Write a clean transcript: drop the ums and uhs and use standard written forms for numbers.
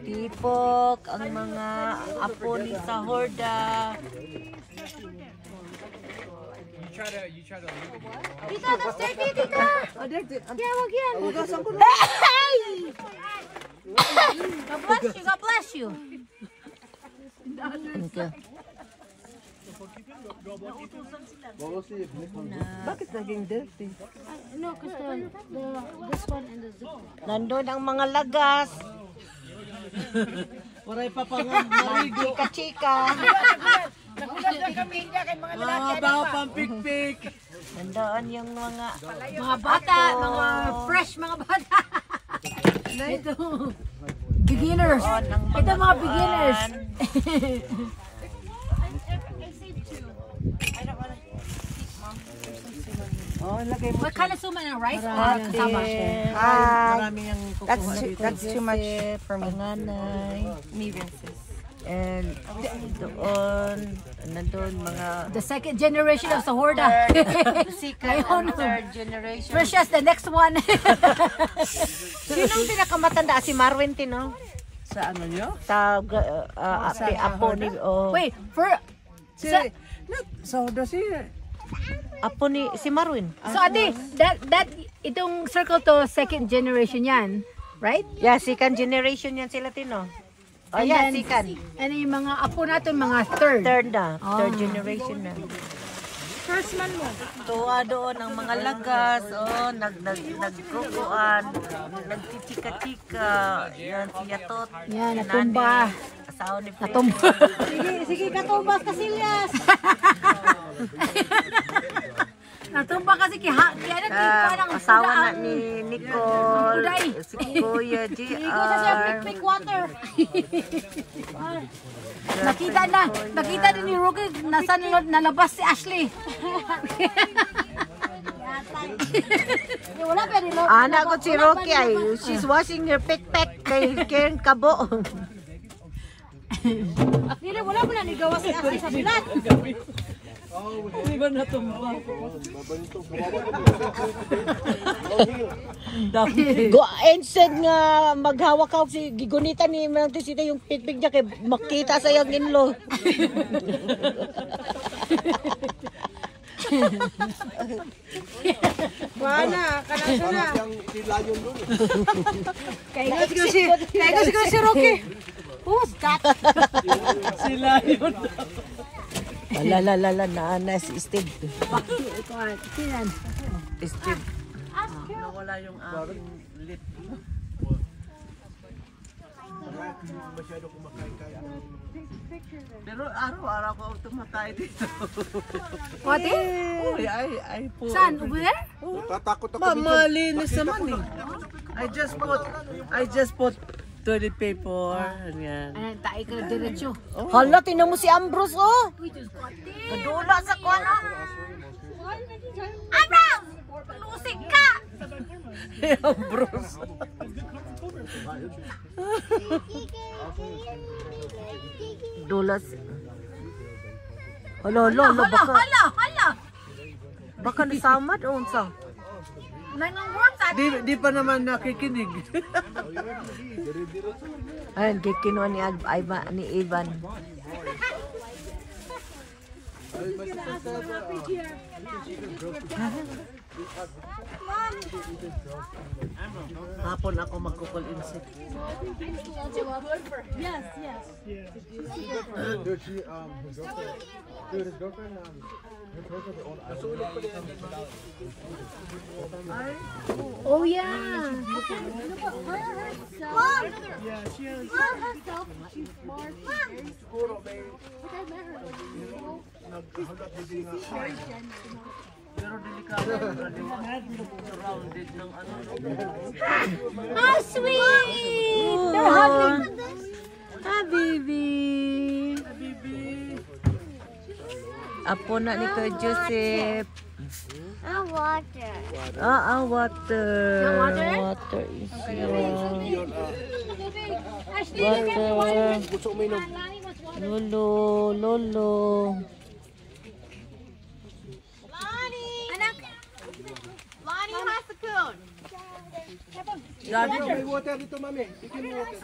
Tipok ang mga apo ni Sahorda. You try to leave it. Tita, that's dirty, Tita. Yeah, wag yan. Hey! God bless you. Thank you. Bakit naging dirty? No, because this one and the zip. Nandun ang mga lagas. Waray pa pang marigo. Chika-chika. Mga baho pang pikpik. Nandoon yung mga Bata, mga fresh mga bata. Ito. Beginners. Ito mga beginners. Oh, lagay mo. What kind of suman and rice? Marami yung That's too much for me. Panganay. medium sis. And doon, nandun mga The second generation of Sahorda. second and third generation. Precious, the next one. Sinong pinakamatanda? Si Marwin Tino? Sa ano nyo? Sa apo ni Wait, for Si, so, si, apo ni si Marwin. so ate, that itong circle to second generation yan, right? Yeah, second generation yan sila Tino. Oh And yeah, then, second. And yung mga apo natin, mga third. Third na. Third generation na. First man mo. Tuwa doon ang mga lagas, nagkukuan, nagtitika-tika, yan si Yatot. Yan, natumba. Asawa ni Fred. Natumba. Sige, katumbas Casillas. Natumba kasi parang Asawa na ni Nicole, Uday. si Kuya Ligo sa siya JR. pick water. Nakita din ni Rookie nasa nalabas si Ashley. Wala pa rin. Anak ko si Rocky ay, she's washing her pick-pack kay Karen Kabo. Hindi, wala mo na nigawa si Ashley sa bilat. Di ba natumba? Go, instead nga maghawak ka si gigunita ni Mantisita yung pick-pack niya kay makita sa yung inlo. Wala, kanaso na. Kaya siguro si Rocky. Who's that? Sila yun. Wala, na si Steve. Sinan. Steve. Nawala yung aking lip. Pero araw-araw ko tumatay dito. What eh? Uy, ay po. Saan? Over there? Tatakot ako Malinis naman eh. I just put toilet paper. Yan. Ayan, tayo ka na diretso. Hala, tinan mo si Ambrose, oh! We just got this. Kadula sa kwana. Ambrose! Lusig ka! Ambrose. Dulas. Hala, baka nasamad o unsa? Nangungurot sa Di pa naman nakikinig. Ayun, kikinuha ni Ivan. Hapon ako magkukul insect. Yes, yes. Dude, his girlfriend, her girlfriend own Oh yeah. Mom! Yeah, she has. Mom herself, she's smart, she's very smart. Like I met her like she's very genuine. Pero delikado surrounded ng ano. Oh sweet! They're hugging. Ah, baby. Apo na ni Kuya Joseph. Water. Water. Water is here. Ashley, look at the water. Gusto uminom. Lolo. Lonnie, has the coon. Daddy, May water dito, mami. Bigyan mo water.